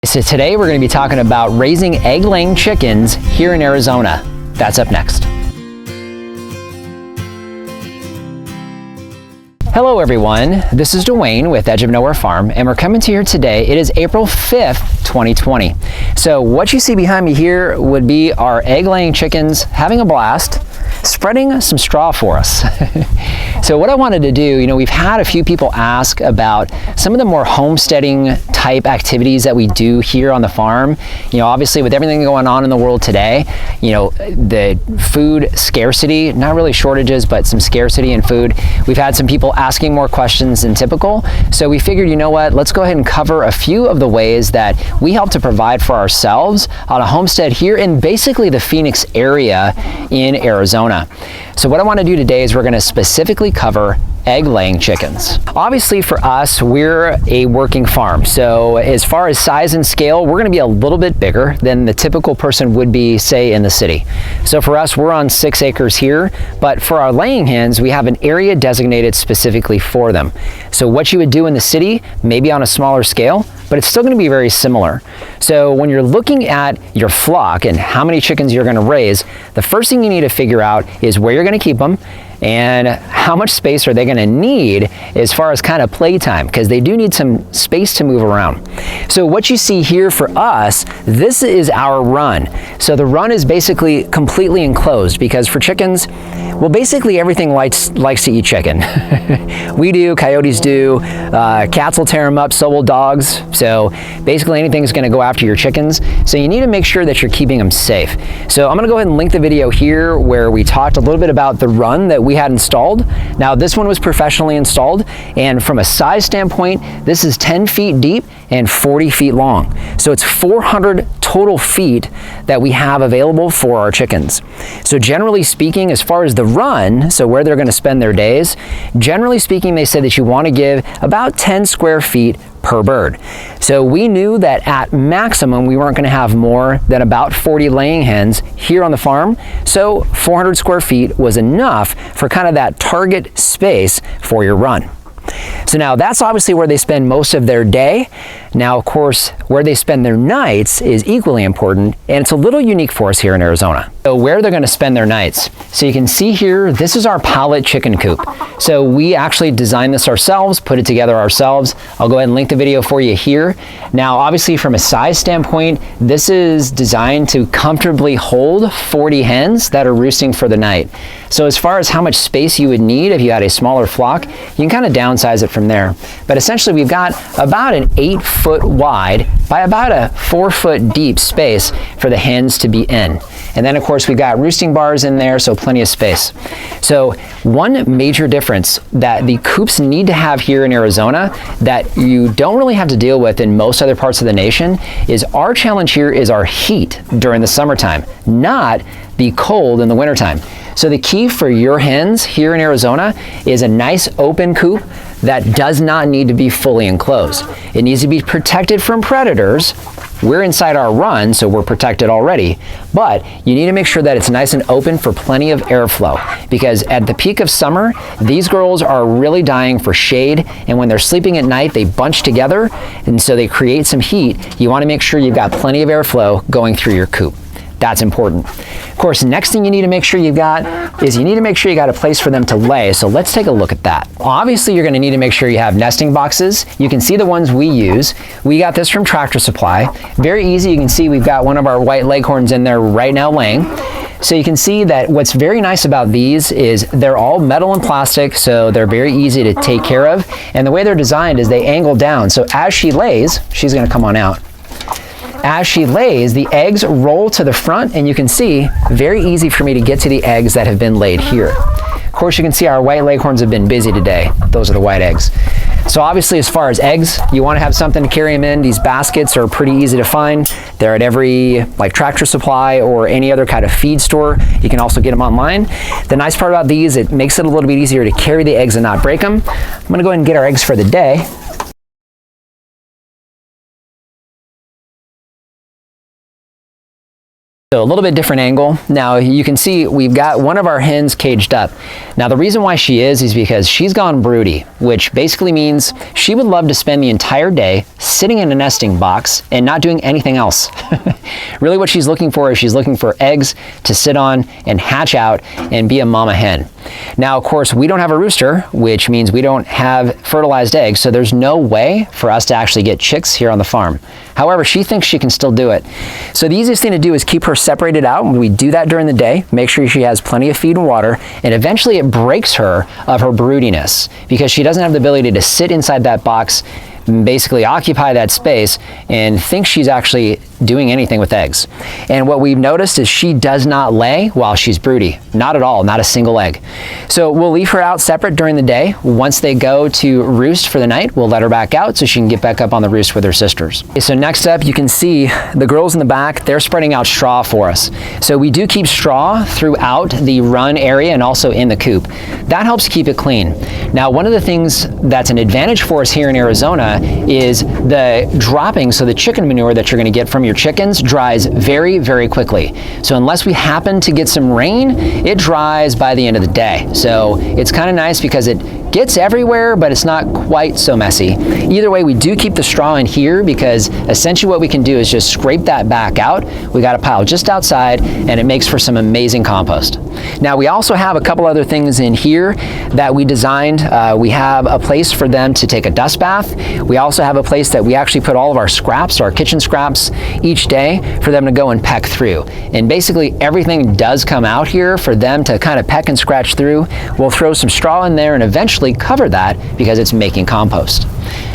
So today we're going to be talking about raising egg-laying chickens here in Arizona. That's up next. Hello everyone, this is Dwayne with Edge of Nowhere Farm, and we're coming to you today. It is April 5th, 2020. So what you see behind me here would be our egg-laying chickens having a blast, spreading some straw for us. So what I wanted to do, we've had a few people ask about some of the more homesteading type activities that we do here on the farm. Obviously with everything going on in the world today, the food scarcity, not really shortages, but some scarcity in food. We've had some people asking more questions than typical. So we figured, let's go ahead and cover a few of the ways that we help to provide for ourselves on a homestead here in basically the Phoenix area in Arizona. So what I want to do today is we're going to specifically cover egg-laying chickens. Obviously for us, we're a working farm. So as far as size and scale, we're going to be a little bit bigger than the typical person would be, say, in the city. So for us, we're on 6 acres here, but for our laying hens, we have an area designated specifically for them. So what you would do in the city, maybe on a smaller scale, but it's still going to be very similar. So when you're looking at your flock and how many chickens you're going to raise, the first thing you need to figure out is where you're going to keep them and how much space are they going to need as far as kind of playtime, because they do need some space to move around. So what you see here for us, this is our run. So the run is basically completely enclosed because for chickens, well, basically everything likes to eat chicken. We do, coyotes do, cats will tear them up, so will dogs. So basically anything's going to go after your chickens. So you need to make sure that you're keeping them safe. So I'm going to go ahead and link the video here where we talked a little bit about the run that we had installed. Now this one was professionally installed, and from a size standpoint, this is 10 feet deep and 40 feet long. So it's 400 total feet that we have available for our chickens. So generally speaking, as far as the run, so where they're going to spend their days, generally speaking, they said that you want to give about 10 square feet per bird. So we knew that at maximum we weren't going to have more than about 40 laying hens here on the farm. So 400 square feet was enough for kind of that target space for your run. So now that's obviously where they spend most of their day. Now, of course, where they spend their nights is equally important, and it's a little unique for us here in Arizona. So where they're going to spend their nights. So you can see here, this is our pallet chicken coop. So we actually designed this ourselves, put it together ourselves. I'll go ahead and link the video for you here. Now, obviously from a size standpoint, this is designed to comfortably hold 40 hens that are roosting for the night. So as far as how much space you would need if you had a smaller flock, you can kind of downsize it from there. But essentially we've got about an 8-foot wide by about a 4-foot deep space for the hens to be in. And then of course we've got roosting bars in there, so plenty of space. So one major difference that the coops need to have here in Arizona that you don't really have to deal with in most other parts of the nation is our challenge here is our heat during the summertime, not the cold in the wintertime. So the key for your hens here in Arizona is a nice open coop that does not need to be fully enclosed. It needs to be protected from predators. We're inside our run, so we're protected already, but you need to make sure that it's nice and open for plenty of airflow, because at the peak of summer, these girls are really dying for shade, and when they're sleeping at night, they bunch together, and so they create some heat. You want to make sure you've got plenty of airflow going through your coop. That's important. Of course, next thing you need to make sure you've got is you need to make sure you got a place for them to lay. So let's take a look at that. Obviously, you're going to need to make sure you have nesting boxes. You can see the ones we use. We got this from Tractor Supply. Very easy. You can see we've got one of our white leghorns in there right now laying. So you can see that what's very nice about these is they're all metal and plastic, so they're very easy to take care of. And the way they're designed is they angle down. So as she lays, she's going to come on out. As she lays, the eggs roll to the front, and you can see, very easy for me to get to the eggs that have been laid here. Of course, you can see our white leghorns have been busy today. Those are the white eggs. So obviously, as far as eggs, you want to have something to carry them in. These baskets are pretty easy to find. They're at every Tractor Supply or any other kind of feed store. You can also get them online. The nice part about these, it makes it a little bit easier to carry the eggs and not break them. I'm going to go ahead and get our eggs for the day. So a little bit different angle. Now you can see we've got one of our hens caged up. Now the reason why she is because she's gone broody, which basically means she would love to spend the entire day sitting in a nesting box and not doing anything else. Really what she's looking for is she's looking for eggs to sit on and hatch out and be a mama hen. Now of course we don't have a rooster, which means we don't have fertilized eggs, so there's no way for us to actually get chicks here on the farm. However, she thinks she can still do it. So the easiest thing to do is keep her separated out. We do that during the day, make sure she has plenty of feed and water, and eventually it breaks her of her broodiness because she doesn't have the ability to sit inside that box, basically occupy that space, and think she's actually doing anything with eggs. And what we've noticed is she does not lay while she's broody. Not at all, not a single egg. So we'll leave her out separate during the day. Once they go to roost for the night, we'll let her back out so she can get back up on the roost with her sisters. Okay, so next up, you can see the girls in the back, they're spreading out straw for us. So we do keep straw throughout the run area and also in the coop. That helps keep it clean. Now, one of the things that's an advantage for us here in Arizona is the dropping, so the chicken manure that you're gonna get from your chickens dries very, very quickly. So unless we happen to get some rain, it dries by the end of the day. So it's kind of nice because it gets everywhere, but it's not quite so messy. Either way, we do keep the straw in here because essentially what we can do is just scrape that back out. We got a pile just outside and it makes for some amazing compost. Now we also have a couple other things in here that we designed. We have a place for them to take a dust bath. We also have a place that we actually put all of our scraps, our kitchen scraps, each day for them to go and peck through. And basically everything does come out here for them to kind of peck and scratch through. We'll throw some straw in there and eventually cover that because it's making compost.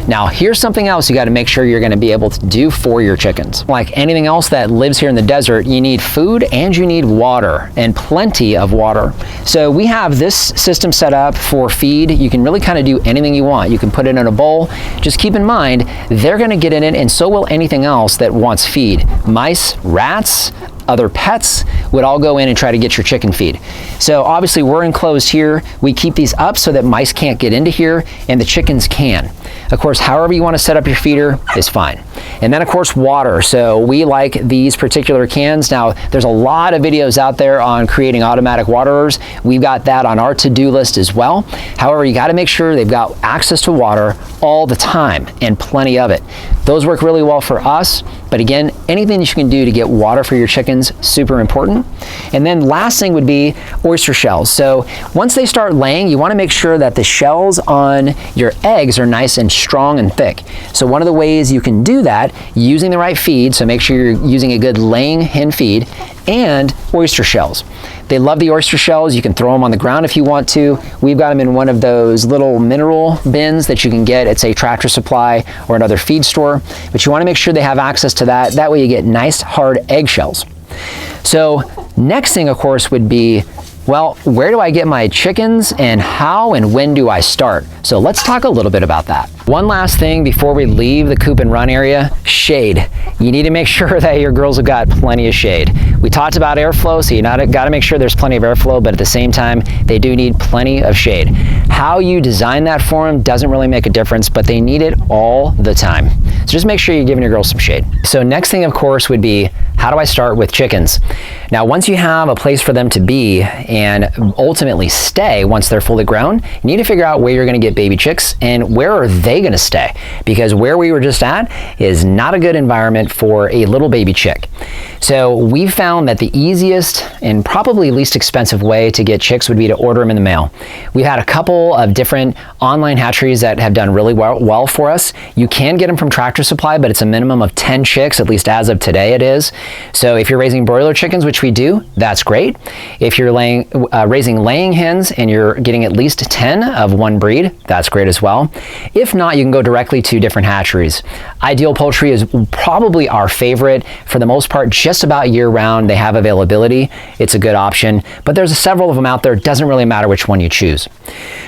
Now here's something else you got to make sure you're going to be able to do for your chickens. Like anything else that lives here in the desert, you need food and you need water, and plenty of water. So we have this system set up for feed. You can really kind of do anything you want. You can put it in a bowl. Just keep in mind they're going to get in it, and so will anything else that wants feed. Mice, rats, other pets would all go in and try to get your chicken feed. So obviously we're enclosed here. We keep these up so that mice can't get into here and the chickens can. Of course, however you want to set up your feeder is fine. And then of course water. So we like these particular cans. Now there's a lot of videos out there on creating automatic waterers. We've got that on our to-do list as well. However, you got to make sure they've got access to water all the time and plenty of it. Those work really well for us. But again, anything that you can do to get water for your chickens, super important. And then last thing would be oyster shells. So once they start laying, you want to make sure that the shells on your eggs are nice and strong and thick. So one of the ways you can do that, using the right feed, so make sure you're using a good laying hen feed, and oyster shells. They love the oyster shells. You can throw them on the ground if you want to. We've got them in one of those little mineral bins that you can get at, say, Tractor Supply or another feed store. But you want to make sure they have access to that. That way you get nice hard eggshells. So next thing, of course, would be, well, where do I get my chickens and how and when do I start? So let's talk a little bit about that. One last thing before we leave the coop and run area, shade. You need to make sure that your girls have got plenty of shade. We talked about airflow, so you got to make sure there's plenty of airflow, but at the same time, they do need plenty of shade. How you design that for them doesn't really make a difference, but they need it all the time. So just make sure you're giving your girls some shade. So next thing, of course, would be, how do I start with chickens? Now, once you have a place for them to be and ultimately stay once they're fully grown, you need to figure out where you're going to get baby chicks and where are they going to stay, because where we were just at is not a good environment for a little baby chick. So we found that the easiest and probably least expensive way to get chicks would be to order them in the mail. We've had a couple of different online hatcheries that have done really well for us. You can get them from Tractor Supply, but it's a minimum of 10 chicks, at least as of today it is. So if you're raising broiler chickens, which we do, that's great. If you're raising laying hens and you're getting at least 10 of one breed, that's great as well. If not, you can go directly to different hatcheries. Ideal Poultry is probably our favorite. For the most part, just about year round, they have availability. It's a good option, but there's several of them out there. It doesn't really matter which one you choose.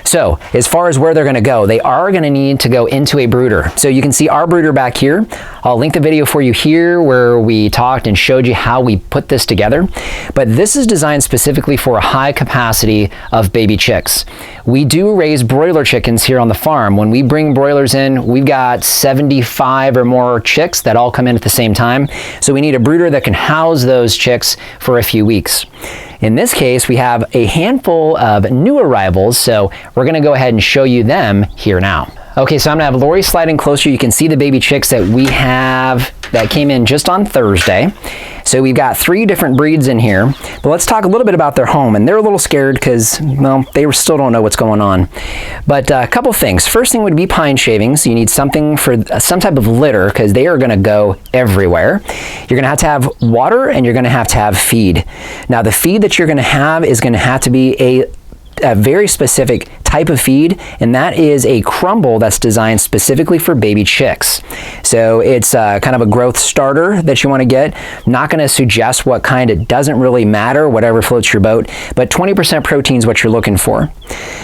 So as far as where they're gonna go, they are gonna need to go into a brooder. So you can see our brooder back here. I'll link the video for you here where we talked and and showed you how we put this together, but this is designed specifically for a high capacity of baby chicks. We do raise broiler chickens here on the farm. When we bring broilers in, we've got 75 or more chicks that all come in at the same time. So we need a brooder that can house those chicks for a few weeks. In this case, we have a handful of new arrivals, so we're gonna go ahead and show you them here now. Okay, so I'm gonna have Lori slide in closer. You can see the baby chicks that we have that came in just on Thursday. So we've got 3 different breeds in here, but let's talk a little bit about their home. And they're a little scared because, well, they still don't know what's going on. But a couple things. First thing would be pine shavings. You need something for some type of litter because they are gonna go everywhere. You're gonna have water and you're gonna have feed. Now the feed that you're gonna have is gonna have to be a very specific type of feed, and that is a crumble that's designed specifically for baby chicks. So it's kind of a growth starter that you want to get. Not going to suggest what kind, it doesn't really matter, whatever floats your boat, but 20% protein is what you're looking for.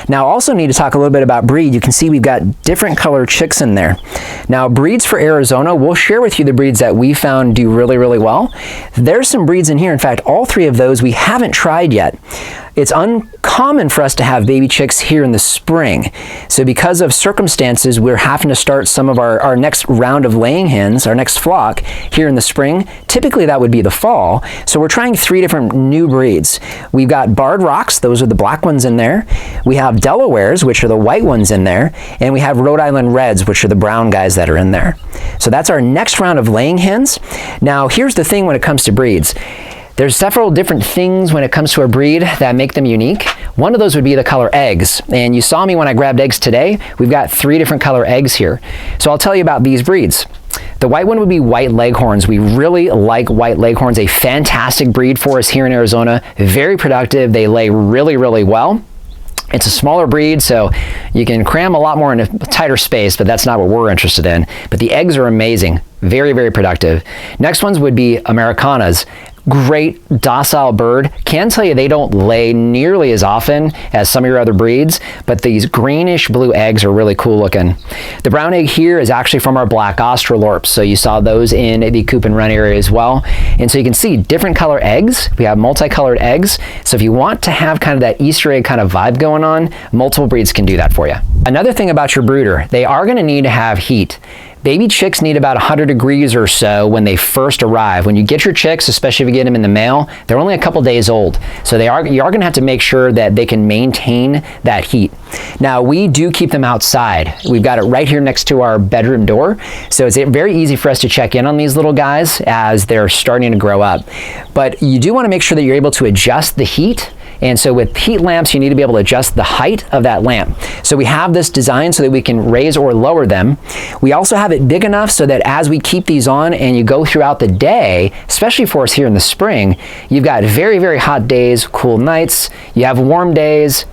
Now also need to talk a little bit about breed. You can see we've got different color chicks in there. Now breeds for Arizona, we'll share with you the breeds that we found do really, really well. There's some breeds in here, in fact all 3 of those we haven't tried yet. It's uncommon for us to have baby chicks here in the spring. So because of circumstances, we're having to start some of our next round of laying hens, our next flock, here in the spring. Typically that would be the fall. So we're trying 3 different new breeds. We've got Barred Rocks, those are the black ones in there. We have Delawares, which are the white ones in there. And we have Rhode Island Reds, which are the brown guys that are in there. So that's our next round of laying hens. Now here's the thing when it comes to breeds. There's several different things when it comes to a breed that make them unique. One of those would be the color eggs. And you saw me when I grabbed eggs today. We've got 3 different color eggs here. So I'll tell you about these breeds. The white one would be white leghorns. We really like white leghorns, a fantastic breed for us here in Arizona. Very productive. They lay really, really well. It's a smaller breed, so you can cram a lot more in a tighter space, but that's not what we're interested in. But the eggs are amazing. Very, very productive. Next ones would be Americanas. Great docile bird. Can tell you they don't lay nearly as often as some of your other breeds, but these greenish blue eggs are really cool looking. The brown egg here is actually from our black Australorps, so you saw those in the Coop and Run area as well. And so you can see different color eggs. We have multicolored eggs. So if you want to have kind of that Easter egg kind of vibe going on, multiple breeds can do that for you. Another thing about your brooder, they are going to need to have heat. Baby chicks need about 100 degrees or so when they first arrive. When you get your chicks, especially if you get them in the mail, they're only a couple days old. So you are going to have to make sure that they can maintain that heat. Now we do keep them outside. We've got it right here next to our bedroom door. So it's very easy for us to check in on these little guys as they're starting to grow up. But you do want to make sure that you're able to adjust the heat. And so with heat lamps, you need to be able to adjust the height of that lamp. So we have this design so that we can raise or lower them. We also have it big enough so that as we keep these on and you go throughout the day, especially for us here in the spring, you've got very, very hot days, cool nights, you have warm days,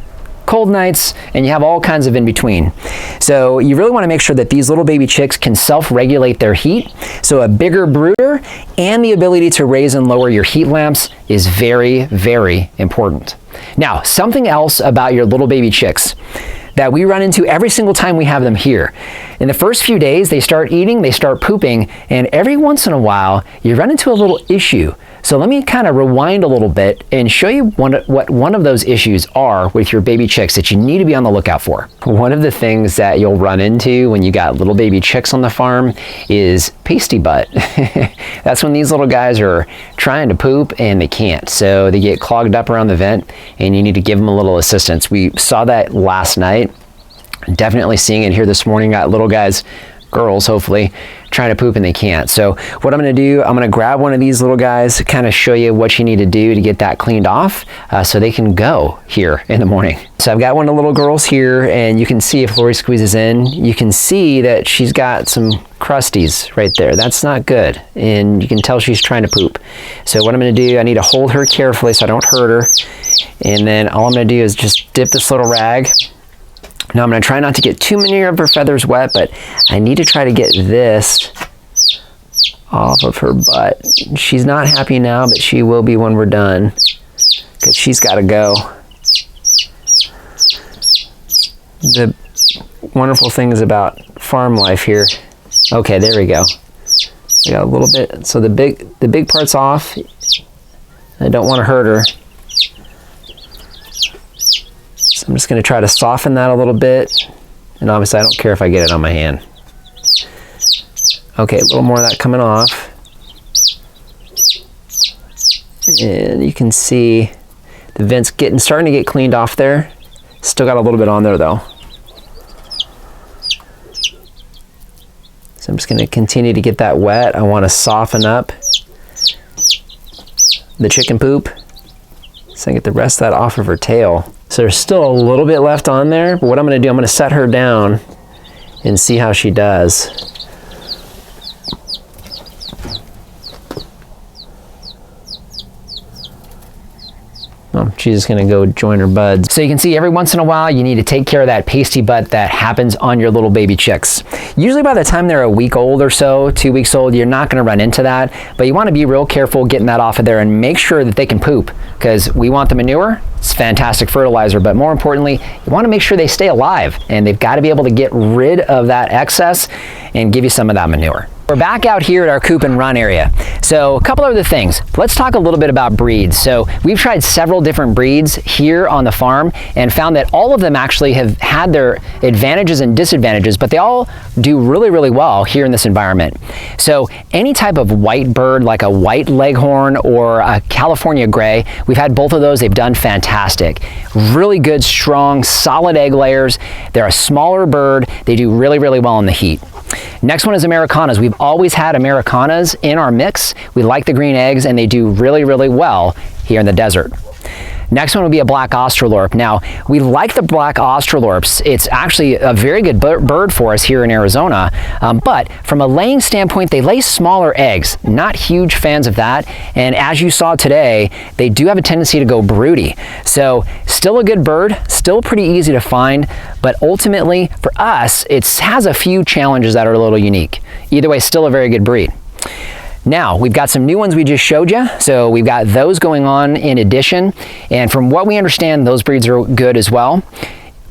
cold nights, and you have all kinds of in between. So you really want to make sure that these little baby chicks can self-regulate their heat. So a bigger brooder and the ability to raise and lower your heat lamps is very, very important. Now, something else about your little baby chicks that we run into every single time we have them here. In the first few days, they start eating, they start pooping, and every once in a while, you run into a little issue. So let me kind of rewind a little bit and show you what one of those issues are with your baby chicks that you need to be on the lookout for. One of the things that you'll run into when you got little baby chicks on the farm is pasty butt. That's when these little guys are trying to poop and they can't. So they get clogged up around the vent and you need to give them a little assistance. We saw that last night. Definitely seeing it here this morning. Got little guys, girls hopefully, trying to poop and they can't. So what I'm going to do, I'm going to grab one of these little guys, kind of show you what you need to do to get that cleaned off so they can go here in the morning. So I've got one of the little girls here, and you can see if Lori squeezes in, you can see that she's got some crusties right there. That's not good, and you can tell she's trying to poop. So what I'm going to do, I need to hold her carefully so I don't hurt her, and then all I'm going to do is just dip this little rag. Now I'm going to try not to get too many of her feathers wet, but I need to try to get this off of her butt. She's not happy now, but she will be when we're done, because she's got to go. The wonderful thing is about farm life here. Okay, there we go. I got a little bit, so the big part's off. I don't want to hurt her. So I'm just going to try to soften that a little bit. And obviously I don't care if I get it on my hand. Okay, a little more of that coming off. And you can see the vent's starting to get cleaned off there. Still got a little bit on there though. So I'm just going to continue to get that wet. I want to soften up the chicken poop so I get the rest of that off of her tail. So there's still a little bit left on there, but what I'm going to do, I'm going to set her down and see how she does. Oh, she's just gonna go join her buds. So you can see every once in a while you need to take care of that pasty butt that happens on your little baby chicks. Usually by the time they're a week old or so, 2 weeks old, you're not gonna run into that, but you wanna be real careful getting that off of there and make sure that they can poop, because we want the manure. It's fantastic fertilizer, but more importantly, you wanna make sure they stay alive, and they've gotta be able to get rid of that excess and give you some of that manure. We're back out here at our coop and run area. So a couple other things. Let's talk a little bit about breeds. So we've tried several different breeds here on the farm and found that all of them actually have had their advantages and disadvantages, but they all do really, really well here in this environment. So any type of white bird, like a white leghorn or a California gray, we've had both of those. They've done fantastic. Really good, strong, solid egg layers. They're a smaller bird. They do really, really well in the heat. Next one is Americanas. We've always had Americanas in our mix. We like the green eggs and they do really, really well here in the desert. Next one would be a black Australorp. Now, we like the black Australorps. It's actually a very good bird for us here in Arizona, but from a laying standpoint, they lay smaller eggs. Not huge fans of that, and as you saw today, they do have a tendency to go broody. So, still a good bird, still pretty easy to find, but ultimately, for us, it has a few challenges that are a little unique. Either way, still a very good breed. Now, we've got some new ones we just showed you, so we've got those going on in addition, and from what we understand, those breeds are good as well.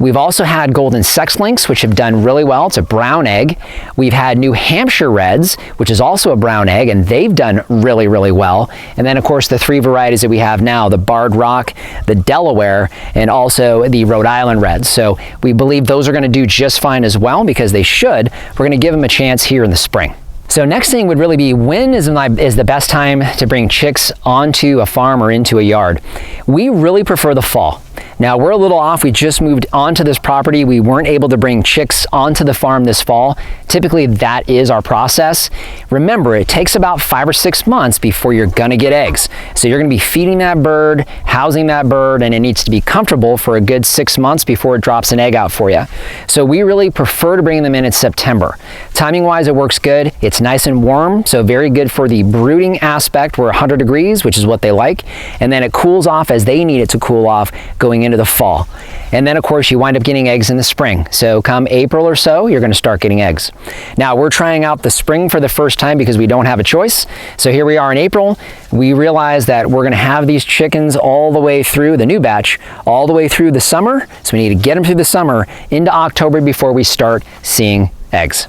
We've also had golden sex links, which have done really well. It's a brown egg. We've had New Hampshire Reds, which is also a brown egg, and they've done really, really well. And then, of course, the three varieties that we have now, the Barred Rock, the Delaware, and also the Rhode Island Reds. So we believe those are going to do just fine as well, because they should. We're going to give them a chance here in the spring. So next thing would really be, when is the best time to bring chicks onto a farm or into a yard? We really prefer the fall. Now, we're a little off. We just moved onto this property. We weren't able to bring chicks onto the farm this fall. Typically, that is our process. Remember, it takes about 5 or 6 months before you're gonna get eggs. So you're gonna be feeding that bird, housing that bird, and it needs to be comfortable for a good 6 months before it drops an egg out for you. So we really prefer to bring them in September. Timing-wise, it works good. It's nice and warm, so very good for the brooding aspect. We're 100 degrees, which is what they like. And then it cools off as they need it to cool off going into the fall. And then, of course, you wind up getting eggs in the spring. So come April or so, you're going to start getting eggs. Now, we're trying out the spring for the first time because we don't have a choice. So here we are in April. We realize that we're going to have these chickens all the way through, the new batch, all the way through the summer. So we need to get them through the summer into October before we start seeing eggs.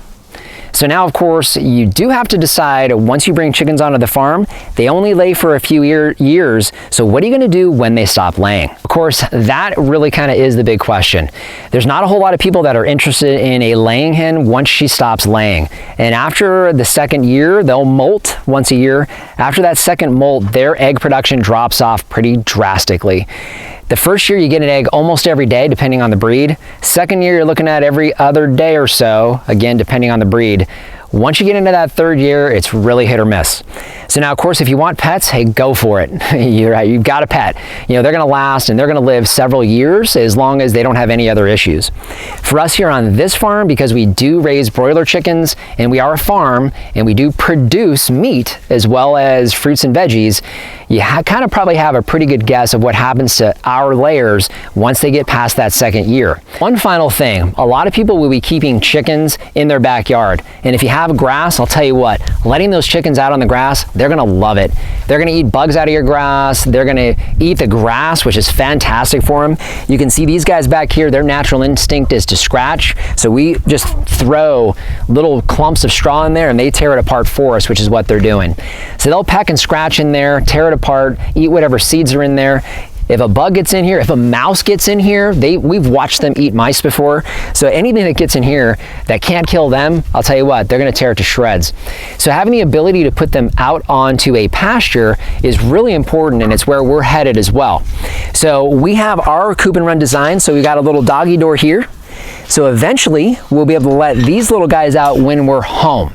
So now, of course, you do have to decide, once you bring chickens onto the farm, they only lay for a few years, so what are you going to do when they stop laying? Of course, that really kind of is the big question. There's not a whole lot of people that are interested in a laying hen once she stops laying. And after the second year, they'll molt once a year. After that second molt, their egg production drops off pretty drastically. The first year you get an egg almost every day, depending on the breed. Second year, you're looking at every other day or so, again, depending on the breed. Once you get into that third year, it's really hit or miss. So now, of course, if you want pets, hey, go for it. You've got a pet. You know, they're gonna last and they're gonna live several years as long as they don't have any other issues. For us here on this farm, because we do raise broiler chickens and we are a farm and we do produce meat as well as fruits and veggies, you kind of probably have a pretty good guess of what happens to our layers once they get past that second year. One final thing, a lot of people will be keeping chickens in their backyard. And if you have have grass, I'll tell you what, letting those chickens out on the grass, they're gonna love it. They're gonna eat bugs out of your grass. They're gonna eat the grass, which is fantastic for them. You can see these guys back here, their natural instinct is to scratch. So we just throw little clumps of straw in there and they tear it apart for us, which is what they're doing. So they'll peck and scratch in there, tear it apart, eat whatever seeds are in there. If a bug gets in here, if a mouse gets in here, we've watched them eat mice before. So anything that gets in here that can't kill them, I'll tell you what, they're gonna tear it to shreds. So having the ability to put them out onto a pasture is really important, and it's where we're headed as well. So we have our Coop and Run design. So we got a little doggy door here. So eventually we'll be able to let these little guys out when we're home.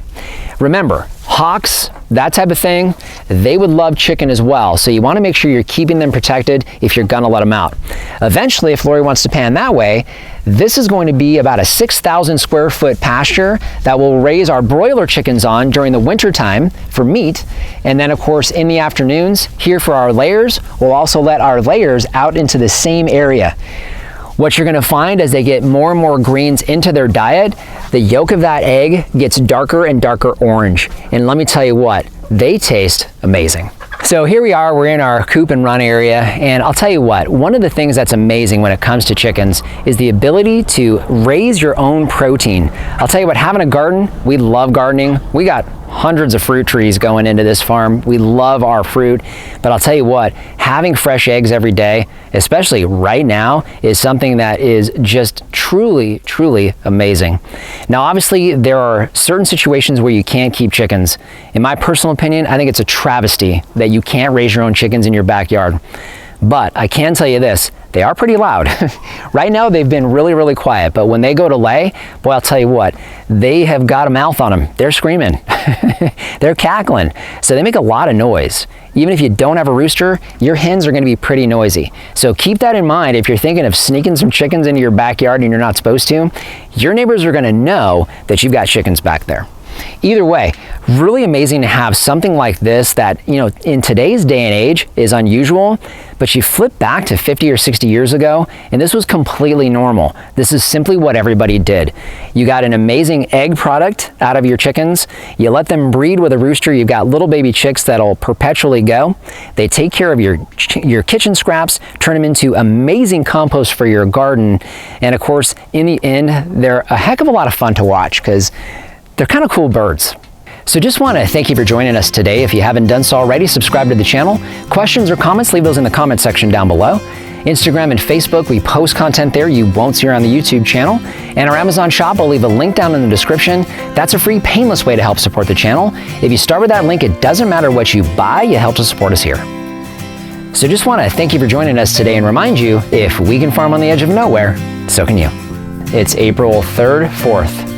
Remember, hawks, that type of thing, they would love chicken as well. So you want to make sure you're keeping them protected if you're gonna let them out. Eventually, if Lori wants to pan that way, this is going to be about a 6,000 square foot pasture that we'll raise our broiler chickens on during the winter time for meat. And then of course, in the afternoons here for our layers, we'll also let our layers out into the same area. What you're gonna find as they get more and more greens into their diet, the yolk of that egg gets darker and darker orange. And let me tell you what, they taste amazing. So here we are, we're in our Coop and Run area, and I'll tell you what, one of the things that's amazing when it comes to chickens is the ability to raise your own protein. I'll tell you what, having a garden, we love gardening. We got hundreds of fruit trees going into this farm. We love our fruit, but I'll tell you what, having fresh eggs every day, especially right now, is something that is just truly, truly amazing. Now, obviously, there are certain situations where you can't keep chickens. In my personal opinion, I think it's a travesty that you can't raise your own chickens in your backyard. But I can tell you this, they are pretty loud. Right now, they've been really, really quiet, but when they go to lay, boy, I'll tell you what, they have got a mouth on them. They're screaming, they're cackling. So they make a lot of noise. Even if you don't have a rooster, your hens are gonna be pretty noisy. So keep that in mind if you're thinking of sneaking some chickens into your backyard and you're not supposed to, your neighbors are gonna know that you've got chickens back there. Either way, really amazing to have something like this that, you know, in today's day and age is unusual, but you flip back to 50 or 60 years ago, and this was completely normal. This is simply what everybody did. You got an amazing egg product out of your chickens. You let them breed with a rooster. You've got little baby chicks that'll perpetually go. They take care of your kitchen scraps, turn them into amazing compost for your garden. And of course, in the end, they're a heck of a lot of fun to watch because they're kind of cool birds. So just want to thank you for joining us today. If you haven't done so already, subscribe to the channel. Questions or comments, leave those in the comment section down below. Instagram and Facebook, we post content there you won't see on the YouTube channel. And our Amazon shop, I'll leave a link down in the description. That's a free, painless way to help support the channel. If you start with that link, it doesn't matter what you buy, you help to support us here. So just want to thank you for joining us today and remind you, if we can farm on the edge of nowhere, so can you. It's April 3rd, 4th.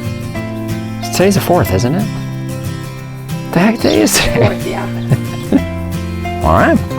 Today's the 4th, isn't it? The heck day is today? 4th, yeah. All right.